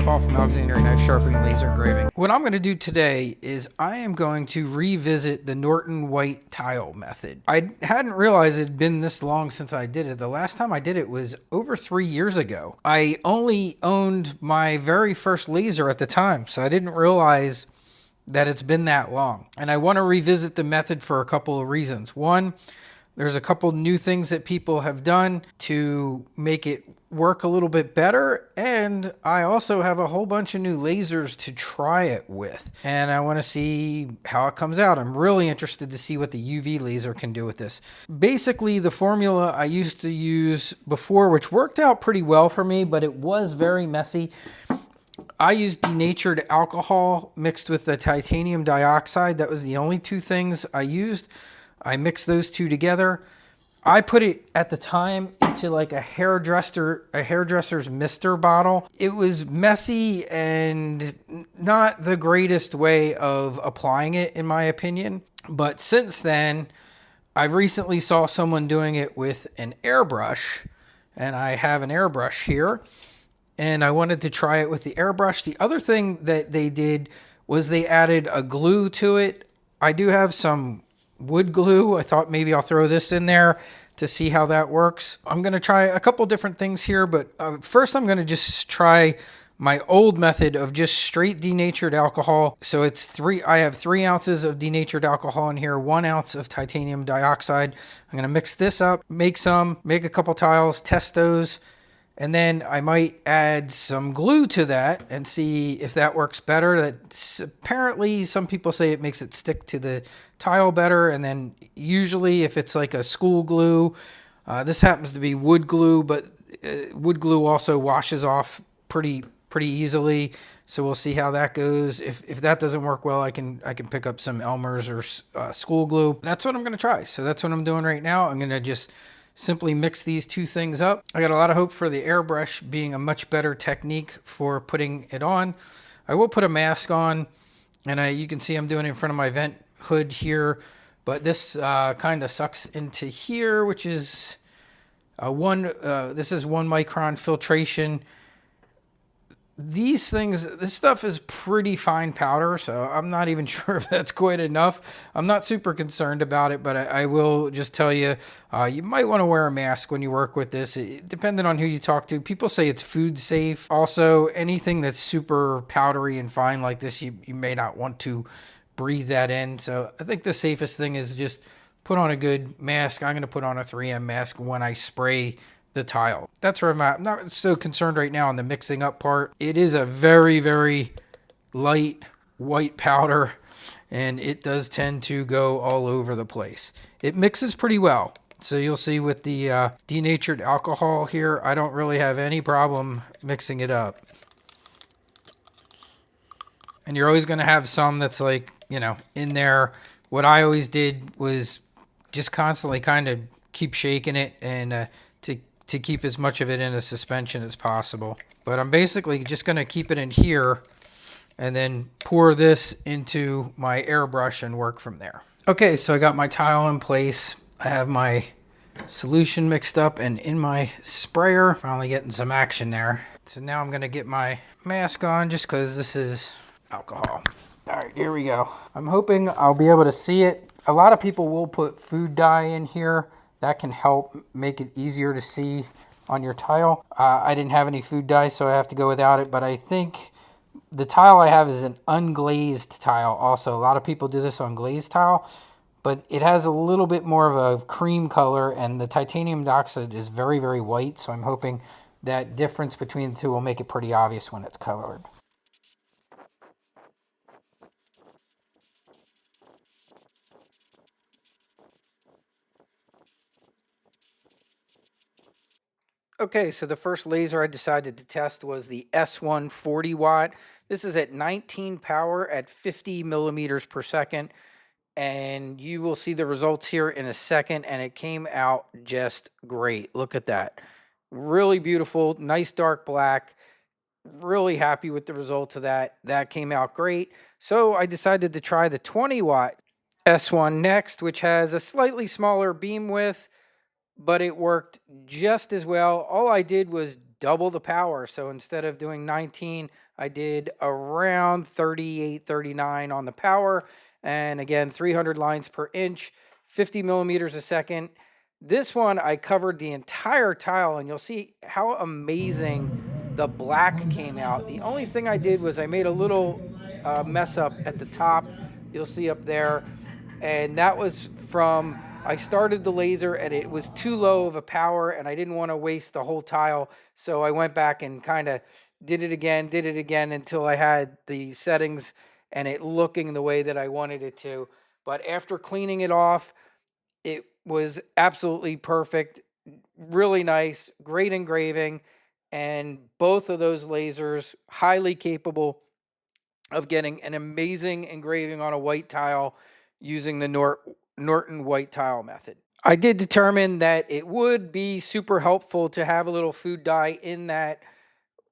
Paul from Alexander Knife Sharpening Laser Engraving. What I'm going to do today is I am going to revisit the Norton White Tile method. I hadn't realized it had been this long since I did it. The last time I did it was over 3 years ago. I only owned my very first laser at the time, so I didn't realize that it's been that long. And I want to revisit the method for a couple of reasons. One, there's a couple new things that people have done to make it work a little bit better. And I also have a whole bunch of new lasers to try it with. And I want to see how it comes out. I'm really interested to see what the UV laser can do with this. Basically, the formula I used to use before, which worked out pretty well for me, but it was very messy. I used denatured alcohol mixed with the titanium dioxide. That was the only two things I used. I mixed those two together. I put it at the time into like a hairdresser's mister bottle. It was messy and not the greatest way of applying it, in my opinion. But since then, I've recently saw someone doing it with an airbrush, and I have an airbrush here, and I wanted to try it with the airbrush. The other thing that they did was they added a glue to it. I do have some wood glue. I thought maybe I'll throw this in there to see how that works. I'm going to try a couple different things here, but first I'm going to just try my old method of just straight denatured alcohol. So I have 3 ounces of denatured alcohol in here, 1 ounce of titanium dioxide. I'm going to mix this up, make a couple tiles, test those, and then I might add some glue to that and see if that works better. Apparently, some people say it makes it stick to the tile better. And then usually if it's like a school glue, this happens to be wood glue, but wood glue also washes off pretty easily. So we'll see how that goes. If that doesn't work well, I can pick up some Elmer's or school glue. That's what I'm going to try. So that's what I'm doing right now. I'm going to just simply mix these two things up. I got a lot of hope for the airbrush being a much better technique for putting it on. I will put a mask on, and you can see I'm doing it in front of my vent hood here, but this kind of sucks into here, which is this is 1 micron filtration. This stuff is pretty fine powder, so I'm not even sure if that's quite enough. I'm not super concerned about it, but I will just tell you, you might want to wear a mask when you work with this. Depending on who you talk to, people say it's food safe. Also, anything that's super powdery and fine like this, you may not want to breathe that in. So I think the safest thing is just put on a good mask. I'm going to put on a 3M mask when I spray the tile. That's where I'm at. I'm not so concerned right now on the mixing up part. It is a very, very light white powder, and it does tend to go all over the place. It mixes pretty well. So you'll see with the denatured alcohol here, I don't really have any problem mixing it up. And you're always going to have some that's like, in there. What I always did was just constantly kind of keep shaking it and to keep as much of it in a suspension as possible. But I'm basically just going to keep it in here and then pour this into my airbrush and work from there. Okay, so I got my tile in place. I have my solution mixed up and in my sprayer. Finally getting some action there. So now I'm going to get my mask on just because this is alcohol. All right, here we go. I'm hoping I'll be able to see it. A lot of people will put food dye in here. That can help make it easier to see on your tile. I didn't have any food dye, so I have to go without it. But I think the tile I have is an unglazed tile also. A lot of people do this on glazed tile, but it has a little bit more of a cream color, and the titanium dioxide is very, very white. So I'm hoping that difference between the two will make it pretty obvious when it's colored. Okay, so the first laser I decided to test was the S1 40 watt. This is at 19 power at 50 millimeters per second. And you will see the results here in a second, and it came out just great. Look at that. Really beautiful, nice dark black. Really happy with the results of that. That came out great. So I decided to try the 20 watt S1 next, which has a slightly smaller beam width, but it worked just as well. All I did was double the power. So instead of doing 19, I did around 38, 39 on the power. And again, 300 lines per inch, 50 millimeters a second. This one, I covered the entire tile, and you'll see how amazing the black came out. The only thing I did was I made a little mess up at the top. You'll see up there. And that was from, I started the laser and it was too low of a power and I didn't want to waste the whole tile. So I went back and kind of did it again until I had the settings and it looking the way that I wanted it to. But after cleaning it off, it was absolutely perfect, really nice, great engraving, and both of those lasers highly capable of getting an amazing engraving on a white tile using the Norton White Tile method. I did determine that it would be super helpful to have a little food dye in that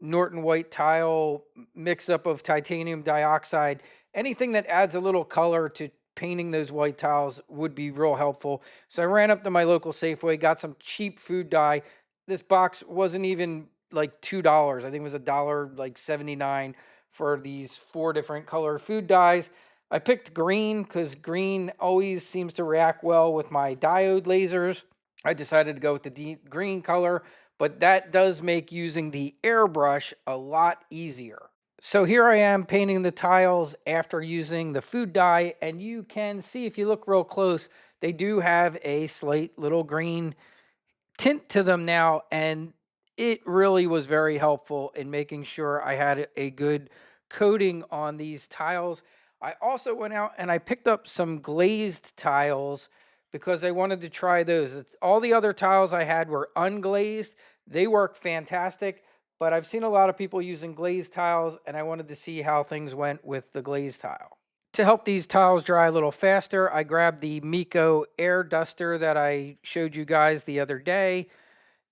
Norton White Tile mix up of titanium dioxide. Anything that adds a little color to painting those white tiles would be real helpful. So I ran up to my local Safeway, got some cheap food dye. This box wasn't even like $2. I think it was $1.79 for these 4 different color food dyes. I picked green because green always seems to react well with my diode lasers. I decided to go with the deep green color, but that does make using the airbrush a lot easier. So here I am painting the tiles after using the food dye, and you can see if you look real close, they do have a slight little green tint to them now, and it really was very helpful in making sure I had a good coating on these tiles. I also went out and I picked up some glazed tiles because I wanted to try those. All the other tiles I had were unglazed. They work fantastic, but I've seen a lot of people using glazed tiles, and I wanted to see how things went with the glazed tile. To help these tiles dry a little faster, I grabbed the Miko air duster that I showed you guys the other day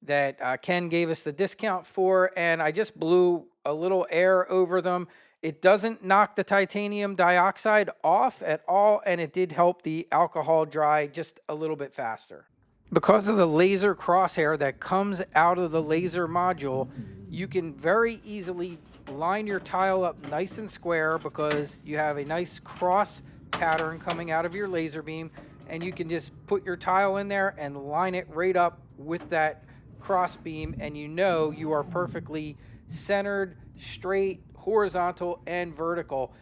that Ken gave us the discount for, and I just blew a little air over them. It doesn't knock the titanium dioxide off at all, and it did help the alcohol dry just a little bit faster. Because of the laser crosshair that comes out of the laser module, you can very easily line your tile up nice and square because you have a nice cross pattern coming out of your laser beam, and you can just put your tile in there and line it right up with that cross beam, and you know you are perfectly centered, straight, horizontal, and vertical.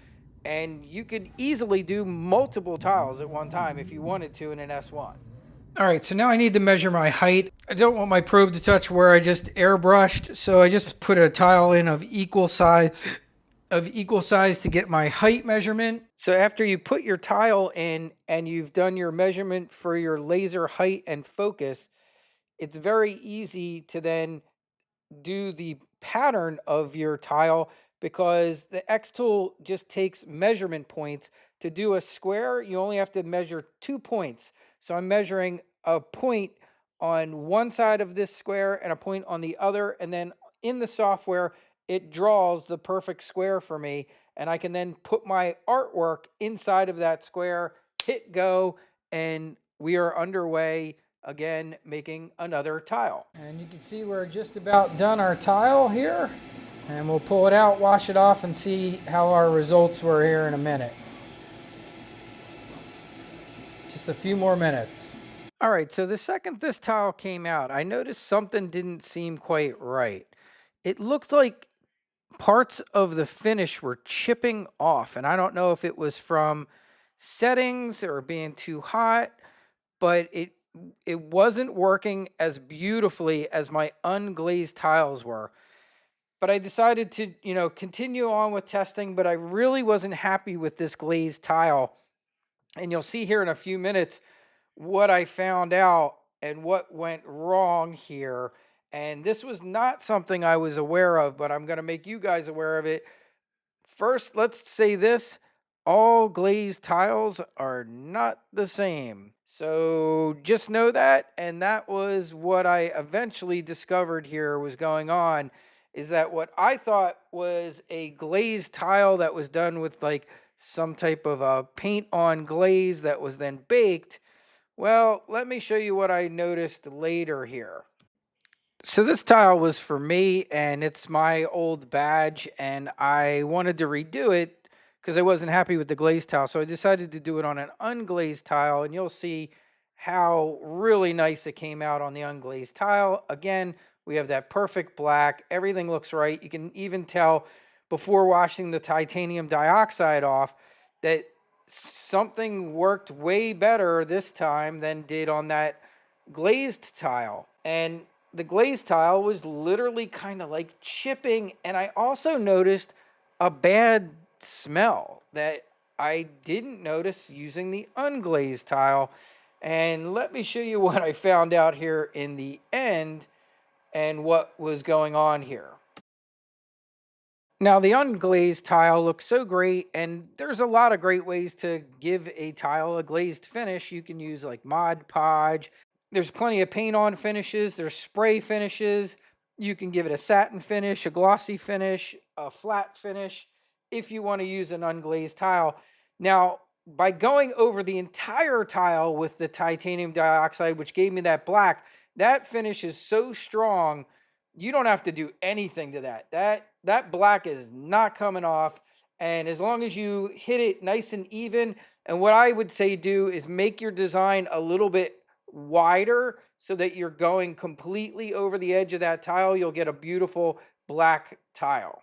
And you could easily do multiple tiles at one time if you wanted to in an S1. All right, so now I need to measure my height. I don't want my probe to touch where I just airbrushed, so I just put a tile in of equal size to get my height measurement. So after you put your tile in and you've done your measurement for your laser height and focus, it's very easy to then do the pattern of your tile because the xTool just takes measurement points. To do a square, you only have to measure 2 points. So I'm measuring a point on one side of this square and a point on the other, and then in the software, it draws the perfect square for me, and I can then put my artwork inside of that square, hit go, and we are underway again making another tile. And you can see we're just about done our tile here, and we'll pull it out, wash it off, and see how our results were here in a minute. Just a few more minutes. All right, so the second this tile came out, I noticed something didn't seem quite right. It looked like parts of the finish were chipping off, and I don't know if it was from settings or being too hot, but it wasn't working as beautifully as my unglazed tiles were. But I decided to, continue on with testing, but I really wasn't happy with this glazed tile. And you'll see here in a few minutes what I found out and what went wrong here. And this was not something I was aware of, but I'm going to make you guys aware of it. First, let's say this: all glazed tiles are not the same. So just know that, and that was what I eventually discovered here was going on, is that what I thought was a glazed tile that was done with like some type of a paint on glaze that was then baked. Well, let me show you what I noticed later here. So this tile was for me, and it's my old badge, and I wanted to redo it because I wasn't happy with the glazed tile. So I decided to do it on an unglazed tile, and you'll see how really nice it came out on the unglazed tile. Again, we have that perfect black. Everything looks right. You can even tell before washing the titanium dioxide off that something worked way better this time than did on that glazed tile. And the glazed tile was literally kind of like chipping, and I also noticed a bad smell that I didn't notice using the unglazed tile. And let me show you what I found out here in the end and what was going on here. Now, the unglazed tile looks so great, and there's a lot of great ways to give a tile a glazed finish. You can use like Mod Podge. There's plenty of paint-on finishes. There's spray finishes. You can give it a satin finish, a glossy finish, a flat finish, if you want to use an unglazed tile. Now, by going over the entire tile with the titanium dioxide, which gave me that black, that finish is so strong, you don't have to do anything to that. That black is not coming off. And as long as you hit it nice and even, and what I would say do is make your design a little bit wider so that you're going completely over the edge of that tile, you'll get a beautiful black tile.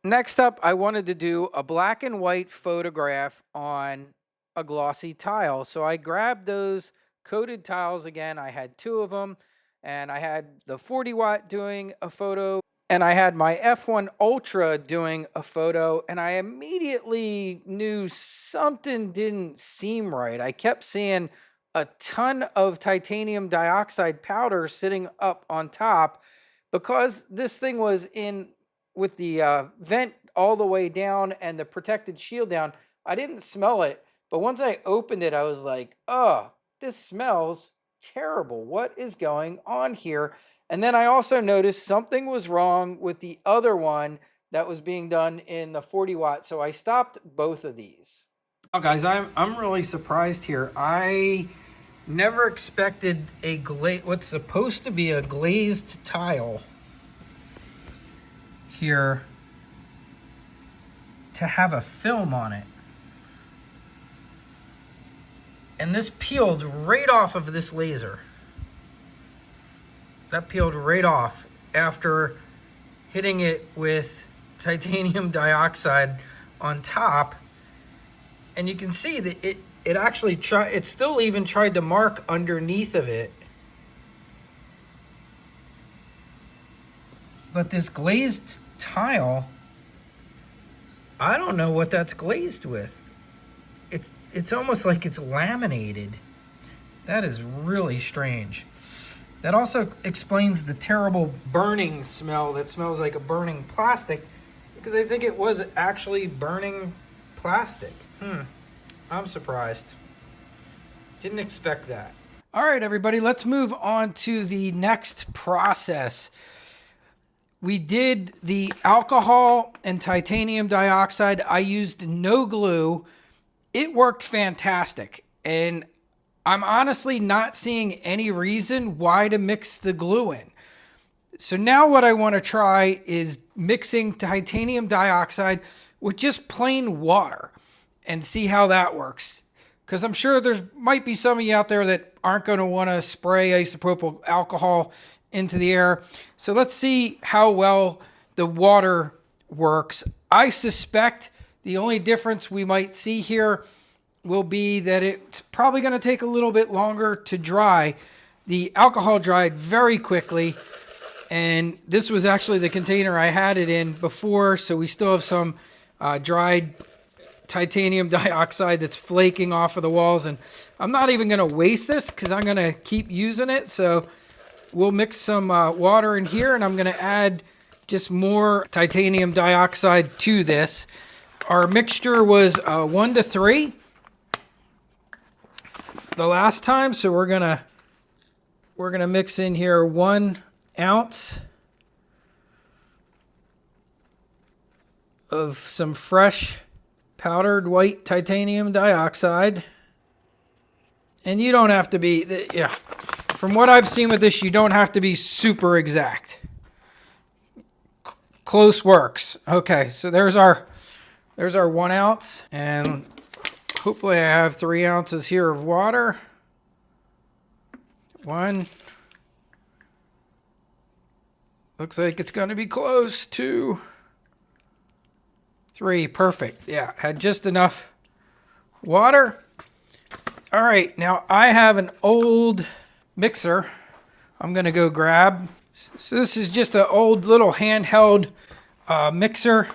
Next up, I wanted to do a black and white photograph on a glossy tile. So I grabbed those coated tiles again. I had two of them, and I had the 40 watt doing a photo, and I had my F1 Ultra doing a photo, and I immediately knew something didn't seem right. I kept seeing a ton of titanium dioxide powder sitting up on top because this thing was in with the vent all the way down and the protected shield down. I didn't smell it, but once I opened it, I was like, oh, this smells terrible. What is going on here? And then I also noticed something was wrong with the other one that was being done in the 40 watt. So I stopped both of these. Oh, guys, I'm really surprised here. I never expected what's supposed to be a glazed tile here to have a film on it. And this peeled right off of this laser. That peeled right off after hitting it with titanium dioxide on top. And you can see that it actually it still even tried to mark underneath of it. But this glazed tile, I don't know what that's glazed with. It's almost like it's laminated. That is really strange. That also explains the terrible burning smell that smells like a burning plastic, because I think it was actually burning plastic. I'm surprised. Didn't expect that. All right, everybody, let's move on to the next process. We did the alcohol and titanium dioxide. I used no glue. It worked fantastic. And I'm honestly not seeing any reason why to mix the glue in. So now what I want to try is mixing titanium dioxide with just plain water and see how that works. Because I'm sure there might be some of you out there that aren't going to want to spray isopropyl alcohol into the air. So let's see how well the water works. I suspect the only difference we might see here will be that it's probably going to take a little bit longer to dry. The alcohol dried very quickly, and this was actually the container I had it in before, so we still have some dried titanium dioxide that's flaking off of the walls, and I'm not even going to waste this because I'm going to keep using it. So we'll mix some water in here, and I'm going to add just more titanium dioxide to this. Our mixture was 1 to 3 the last time, so we're gonna mix in here 1 ounce of some fresh powdered white titanium dioxide. And you don't have to be, from what I've seen with this, you don't have to be super exact. Close works. Okay, so there's our 1 ounce, and hopefully I have 3 ounces here of water. 1. Looks like it's going to be close. 2. 3. Perfect. Yeah, had just enough water. All right, now I have an old mixer I'm going to go grab. So this is just an old little handheld mixer.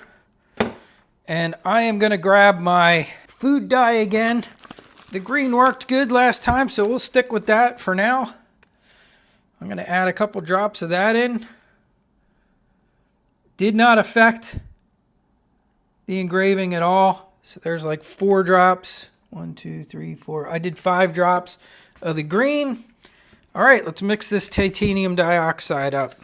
And I am going to grab my food dye again. The green worked good last time, so we'll stick with that for now. I'm going to add a couple drops of that in. Did not affect the engraving at all. So there's like 4 drops. 1, 2, 3, 4. I did 5 drops of the green. All right, let's mix this titanium dioxide up.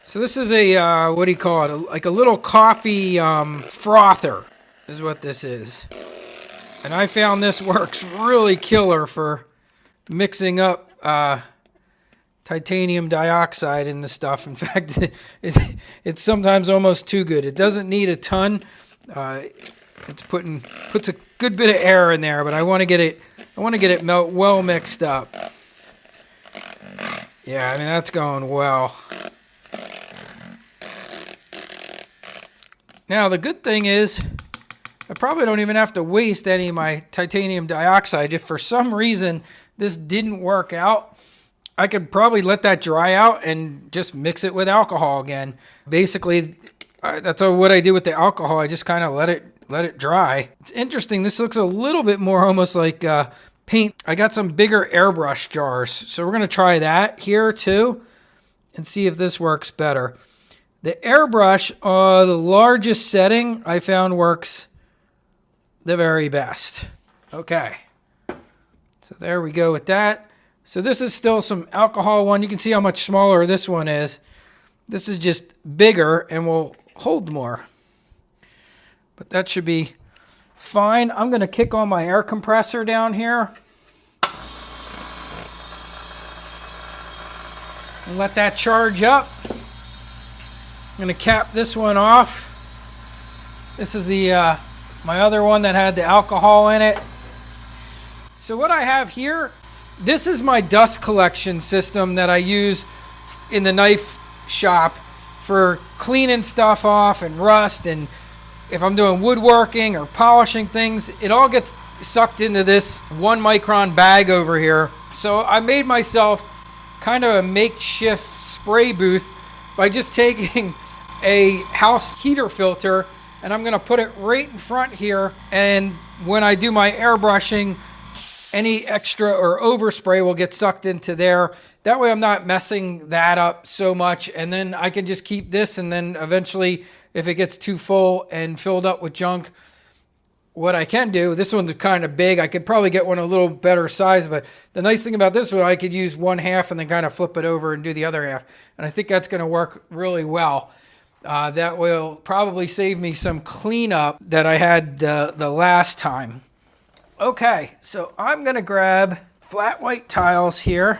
So this is a, what do you call it? Like a little coffee frother is what this is. And I found this works really killer for mixing up titanium dioxide in the stuff. In fact, it's sometimes almost too good. It doesn't need a ton. Puts a good bit of air in there, but I want to get it melt well mixed up. Yeah, I mean that's going well. Now the good thing is I probably don't even have to waste any of my titanium dioxide. If for some reason this didn't work out, I could probably let that dry out and just mix it with alcohol again. Basically, that's what I did with the alcohol. I just kind of let it dry. It's interesting. This looks a little bit more almost like paint. I got some bigger airbrush jars, so we're going to try that here too and see if this works better. The airbrush, the largest setting I found works the very best. Okay, so there we go with that. So this is still some alcohol one. You can see how much smaller this one is. This is just bigger and will hold more. But that should be fine. I'm going to kick on my air compressor down here. And let that charge up. I'm going to cap this one off. This is the my other one that had the alcohol in it. So what I have here, this is my dust collection system that I use in the knife shop for cleaning stuff off and rust, and if I'm doing woodworking or polishing things, it all gets sucked into this 1 micron bag over here. So I made myself kind of a makeshift spray booth by just taking a house heater filter, and I'm going to put it right in front here, and when I do my airbrushing, any extra or overspray will get sucked into there. That way I'm not messing that up so much, and then I can just keep this, and then eventually if it gets too full and filled up with junk, what I can do, this one's kind of big. I could probably get one a little better size, but the nice thing about this one, I could use 1/2 and then kind of flip it over and do the other half. And I think that's going to work really well. That will probably save me some cleanup that I had the last time. Okay, so I'm going to grab flat white tiles here.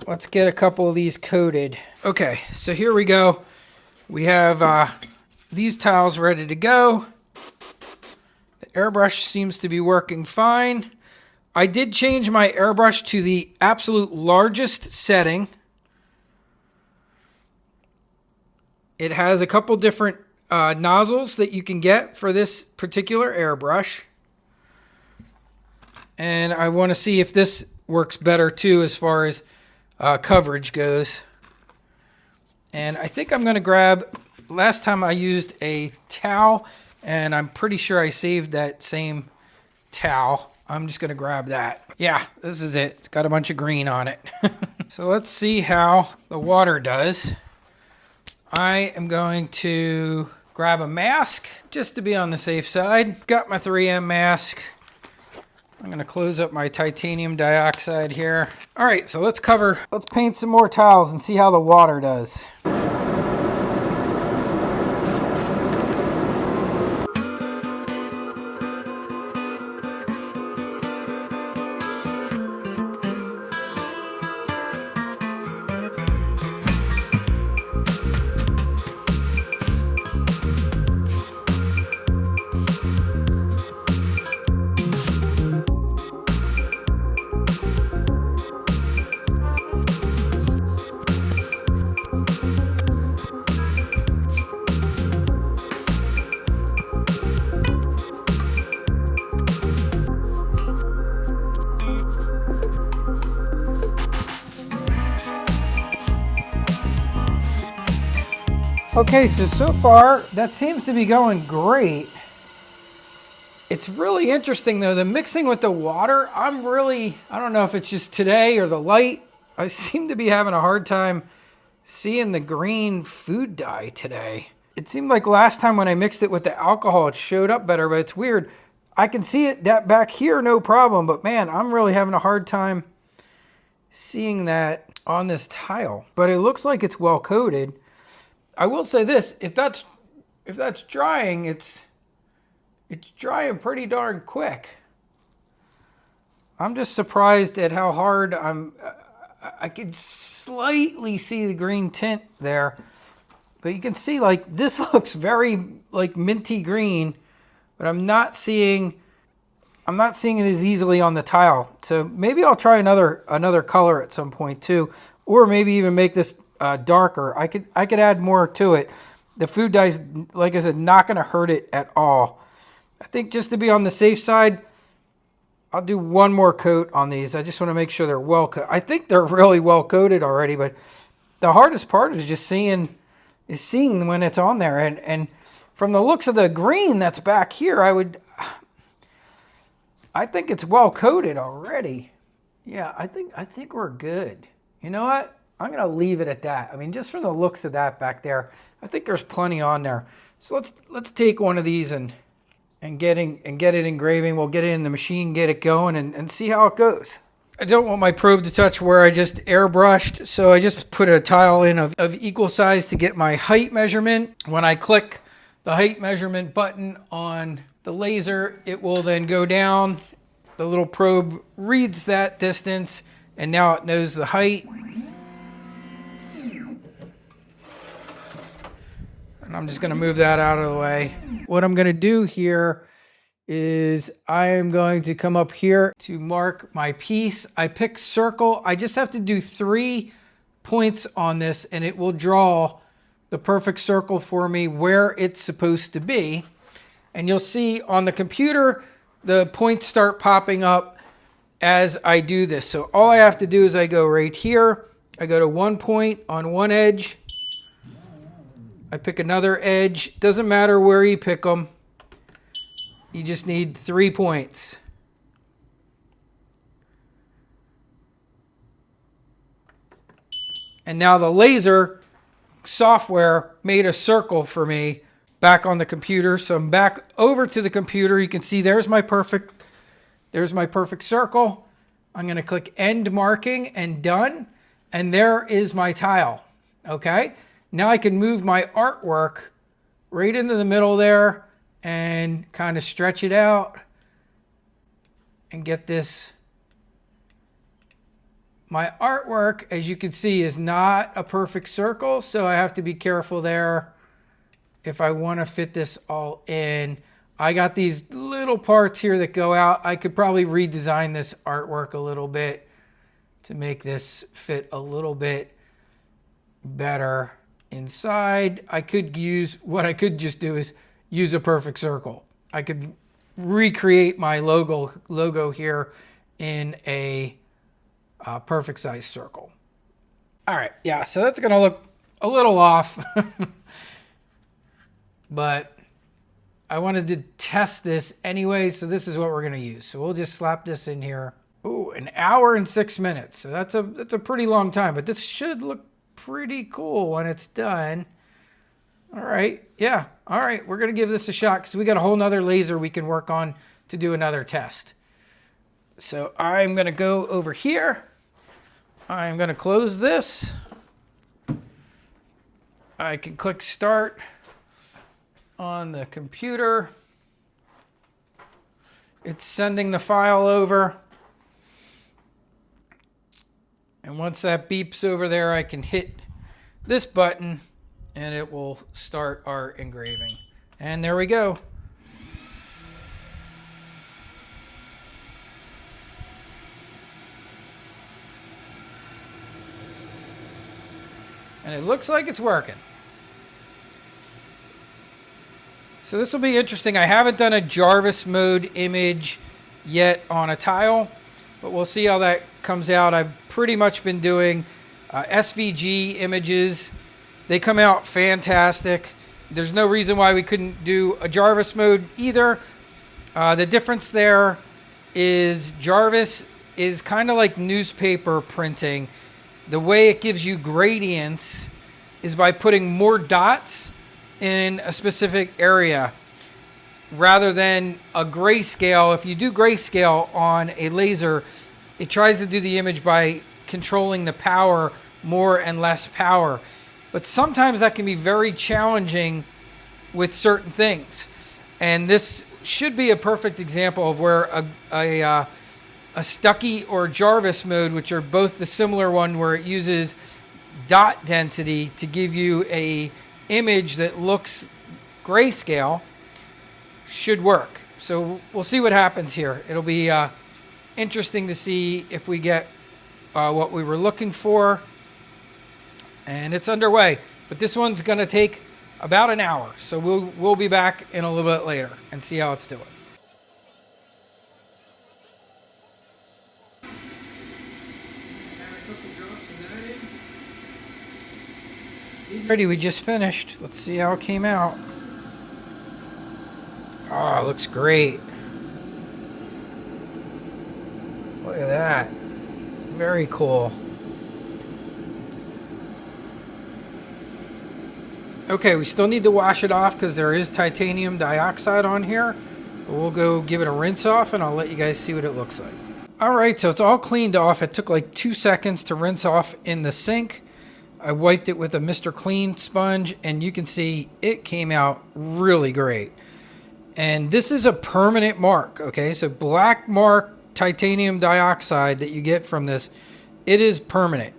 Let's get a couple of these coated. Okay, so here we go. We have these tiles ready to go. The airbrush seems to be working fine. I did change my airbrush to the absolute largest setting. It has a couple different nozzles that you can get for this particular airbrush. And I want to see if this works better too as far as coverage goes. And I think I'm going to grab, last time I used a towel, and I'm pretty sure I saved that same towel. I'm just going to grab that. Yeah, this is it. It's got a bunch of green on it. So let's see how the water does. I am going to grab a mask just to be on the safe side. Got my 3M mask. I'm going to close up my titanium dioxide here. All right, so let's paint some more tiles and see how the water does. Okay, so far that seems to be going great. It's really interesting though, the mixing with the water, I don't know if it's just today or the light. I seem to be having a hard time seeing the green food dye today. It seemed like last time when I mixed it with the alcohol, it showed up better, but it's weird. I can see it back here, no problem, but man, I'm really having a hard time seeing that on this tile. But it looks like it's well coated. I will say this, if that's drying, it's drying pretty darn quick. I'm just surprised at how hard I can slightly see the green tint there. But you can see like this looks very like minty green, but I'm not seeing it as easily on the tile. So maybe I'll try another color at some point too, or maybe even make this darker. I could add more to it. The food dye's, like I said, not going to hurt it at all. I think just to be on the safe side, I'll do one more coat on these. I just want to make sure they're well coated. I think they're really well coated already, but the hardest part is just seeing when it's on there. And from the looks of the green that's back here, I think it's well coated already. Yeah, I think we're good. You know what? I'm going to leave it at that. I mean, just from the looks of that back there, I think there's plenty on there. So let's take one of these and get it engraving. We'll get it in the machine, get it going, and see how it goes. I don't want my probe to touch where I just airbrushed, so I just put a tile in of equal size to get my height measurement. When I click the height measurement button on the laser, it will then go down. The little probe reads that distance, and now it knows the height. And I'm just going to move that out of the way. What I'm going to do here is I am going to come up here to mark my piece. I pick circle. I just have to do 3 points on this and it will draw the perfect circle for me where it's supposed to be. And you'll see on the computer, the points start popping up as I do this. So all I have to do is I go right here. I go to 1 point on one edge. I pick another edge. Doesn't matter where you pick them. You just need 3 points. And now the laser software made a circle for me back on the computer. So I'm back over to the computer. You can see there's my perfect circle. I'm going to click end marking and done. And there is my tile. Okay. Now I can move my artwork right into the middle there and kind of stretch it out and get this. My artwork, as you can see, is not a perfect circle, so I have to be careful there if I want to fit this all in. I got these little parts here that go out. I could probably redesign this artwork a little bit to make this fit a little bit better inside. What I could just do is use a perfect circle. I could recreate my logo here in a perfect size circle. All right, yeah, so that's gonna look a little off, but I wanted to test this anyway, so this is what we're gonna use. So we'll just slap this in here. Ooh, 1 hour and 6 minutes. So that's a pretty long time, but this should look pretty cool when it's done. All right, yeah, all right, we're gonna give this a shot because we got a whole nother laser we can work on to do another test. So I'm gonna go over here. I'm gonna close this. I can click start on the computer. It's sending the file over. And once that beeps over there, I can hit this button and it will start our engraving. And there we go. And it looks like it's working. So this will be interesting. I haven't done a Jarvis mode image yet on a tile, but we'll see how that comes out. I've pretty much been doing SVG images They come out fantastic. There's no reason why we couldn't do a Jarvis mode either. The difference there is Jarvis is kind of like newspaper printing. The way it gives you gradients is by putting more dots in a specific area rather than a grayscale. If you do grayscale on a laser, it tries to do the image by controlling the power, more and less power. But sometimes that can be very challenging with certain things. And this should be a perfect example of where a Stucky or Jarvis mode, which are both the similar one where it uses dot density to give you a image that looks grayscale, should work. So we'll see what happens here. It'll be interesting to see if we get what we were looking for. And it's underway, but this one's going to take about an hour. So we'll be back in a little bit later and see how it's doing. Ready, we just finished. Let's see how it came out. Oh, it looks great. Look at that. Very cool. Okay, we still need to wash it off because there is titanium dioxide on here. We'll go give it a rinse off and I'll let you guys see what it looks like. All right, so it's all cleaned off. It took like 2 seconds to rinse off in the sink. I wiped it with a Mr. Clean sponge and you can see it came out really great. And this is a permanent mark, okay? So black mark titanium dioxide that you get from this, it is permanent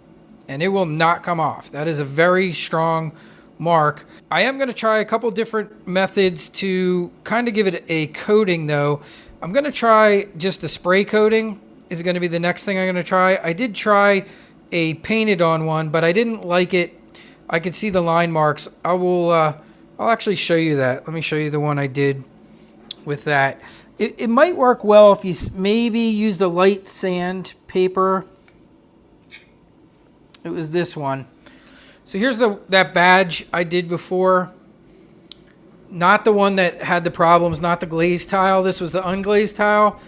and it will not come off. That is a very strong mark. I am going to try a couple different methods to kind of give it a coating though. I'm going to try just the spray coating is going to be the next thing I'm going to try. I did try a painted on one, but I didn't like it. I could see the line marks. I'll actually show you that. Let me show you the one I did with that. It might work well if you maybe used a light sand paper. It was this one. So here's that badge I did before. Not the one that had the problems, not the glazed tile. This was the unglazed tile.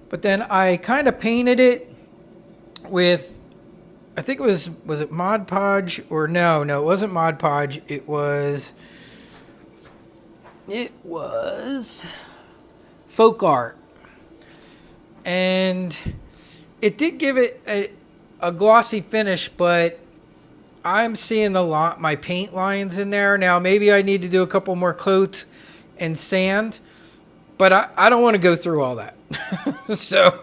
But then I kind of painted it with, I think it was it Mod Podge? Or no, it wasn't Mod Podge. It was Folk Art. And it did give it a glossy finish, but I'm seeing my paint lines in there. Now, maybe I need to do a couple more coats and sand, but I don't want to go through all that. So,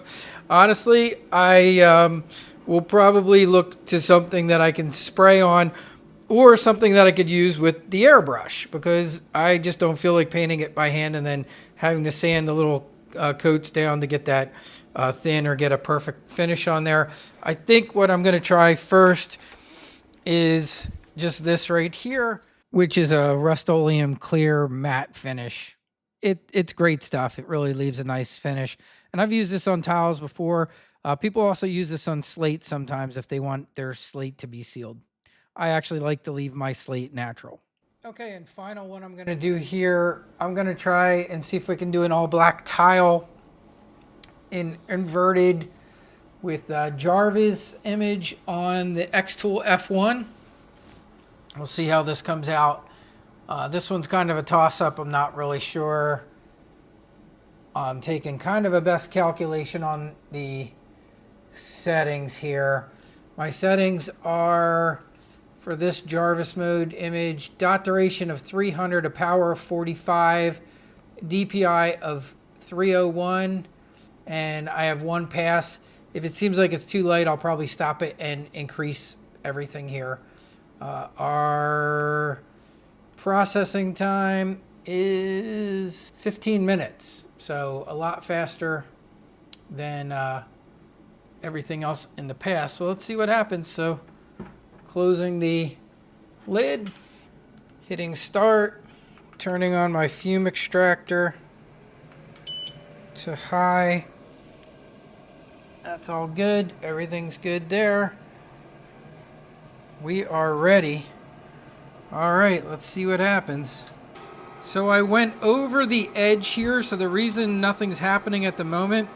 honestly, I will probably look to something that I can spray on or something that I could use with the airbrush because I just don't feel like painting it by hand and then having to sand the little coats down to get that thin or get a perfect finish on there. I think what I'm going to try first is just this right here, which is a Rust-Oleum clear matte finish. It's great stuff. It really leaves a nice finish. And I've used this on tiles before. People also use this on slate sometimes if they want their slate to be sealed. I actually like to leave my slate natural. Okay, and final one I'm going to do here, I'm going to try and see if we can do an all black tile in inverted with Jarvis image on the xTool F1. We'll see how this comes out. This one's kind of a toss-up. I'm not really sure. I'm taking kind of a best calculation on the settings here. My settings are, for this Jarvis mode image, dot duration of 300, a power of 45, DPI of 301, and I have one pass. If it seems like it's too light, I'll probably stop it and increase everything here. Our processing time is 15 minutes, so a lot faster than everything else in the past. So let's see what happens. So closing the lid, hitting start, turning on my fume extractor to high. That's all good. Everything's good there. We are ready All right, let's see what happens. So I went over the edge here. So the reason nothing's happening at the moment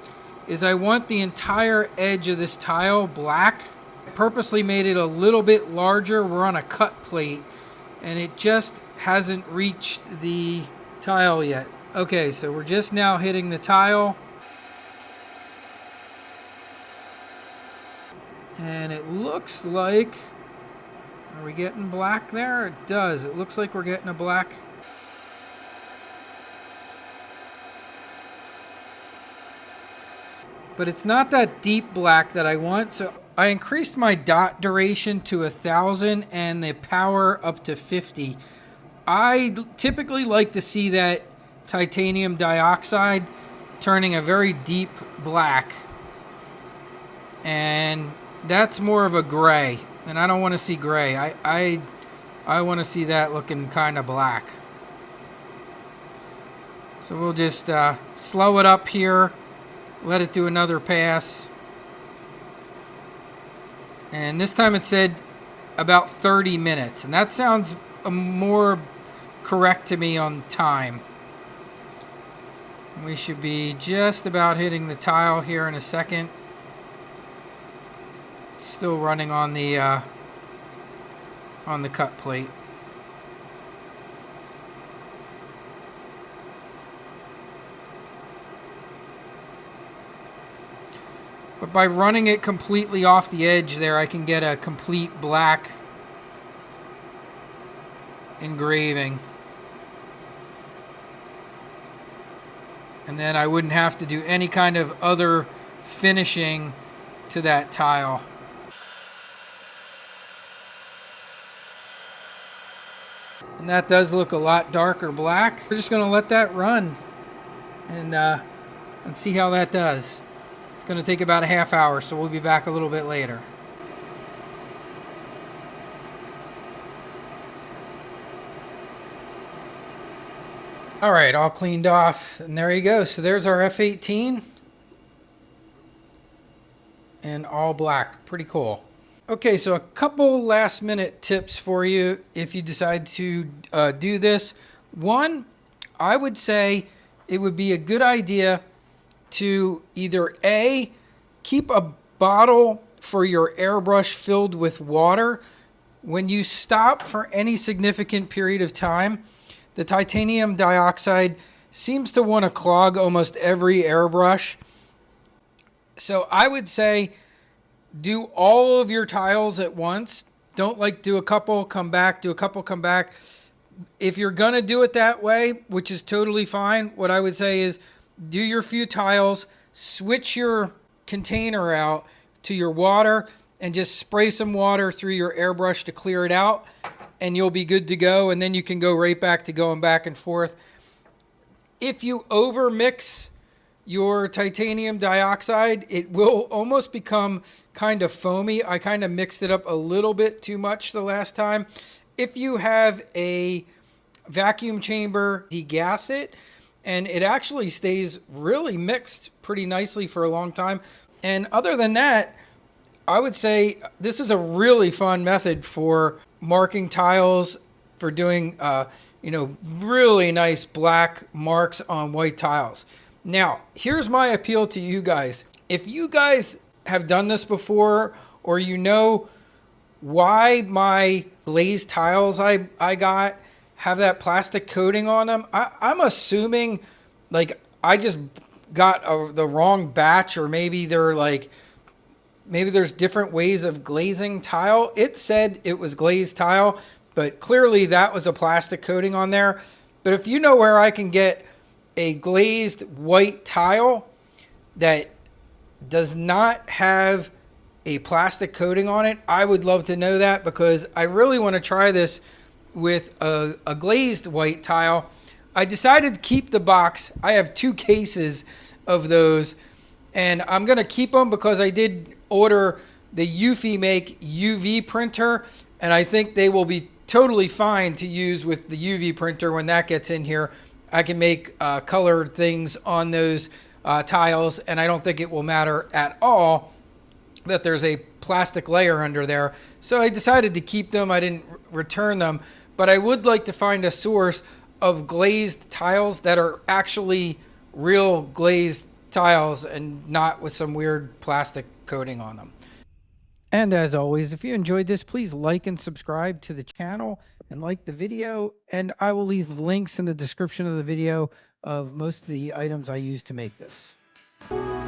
is I want the entire edge of this tile black. I purposely made it a little bit larger. We're on a cut plate and it just hasn't reached the tile yet. Okay, so we're just now hitting the tile. And it looks like, are we getting black there? It does. It looks like we're getting a black. But it's not that deep black that I want. So I increased my dot duration to 1,000 and the power up to 50. I typically like to see that titanium dioxide turning a very deep black. And that's more of a gray. And I don't want to see gray. I want to see that looking kind of black. So we'll just slow it up here. Let it do another pass. And this time it said about 30 minutes. And that sounds more correct to me on time. We should be just about hitting the tile here in a second. It's still running on the cut plate. But by running it completely off the edge there, I can get a complete black engraving. And then I wouldn't have to do any kind of other finishing to that tile. And that does look a lot darker black. We're just going to let that run and see how that does. It's going to take about a half hour, so we'll be back a little bit later. All right, all cleaned off, and there you go. So there's our F18 and all black. Pretty cool. Okay, so a couple last minute tips for you if you decide to do this. One, I would say it would be a good idea to either A, keep a bottle for your airbrush filled with water. When you stop for any significant period of time, the titanium dioxide seems to want to clog almost every airbrush. So I would say do all of your tiles at once. Don't like do a couple, come back, do a couple, come back. If you're going to do it that way, which is totally fine, what I would say is do your few tiles, switch your container out to your water, and just spray some water through your airbrush to clear it out, and you'll be good to go. And then you can go right back to going back and forth. If you over mix your titanium dioxide, it will almost become kind of foamy. I kind of mixed it up a little bit too much the last time. If you have a vacuum chamber, degas it, and it actually stays really mixed pretty nicely for a long time. And other than that, I would say this is a really fun method for marking tiles, for doing really nice black marks on white tiles. Now, here's my appeal to you guys. If you guys have done this before, or you know why my glazed tiles I got have that plastic coating on them, I'm assuming like I just got the wrong batch, or maybe there's different ways of glazing tile. It said it was glazed tile, but clearly that was a plastic coating on there. But if you know where I can get a glazed white tile that does not have a plastic coating on it, I would love to know that, because I really want to try this with a glazed white tile. I decided to keep the box. I have 2 cases of those, and I'm going to keep them because I did order the Eufy Make UV printer, and I think they will be totally fine to use with the UV printer when that gets in here. I can make colored things on those tiles, and I don't think it will matter at all that there's a plastic layer under there. So I decided to keep them. I didn't return them. but I would like to find a source of glazed tiles that are actually real glazed tiles and not with some weird plastic coating on them. And as always, if you enjoyed this, please like and subscribe to the channel and like the video. And I will leave links in the description of the video of most of the items I use to make this.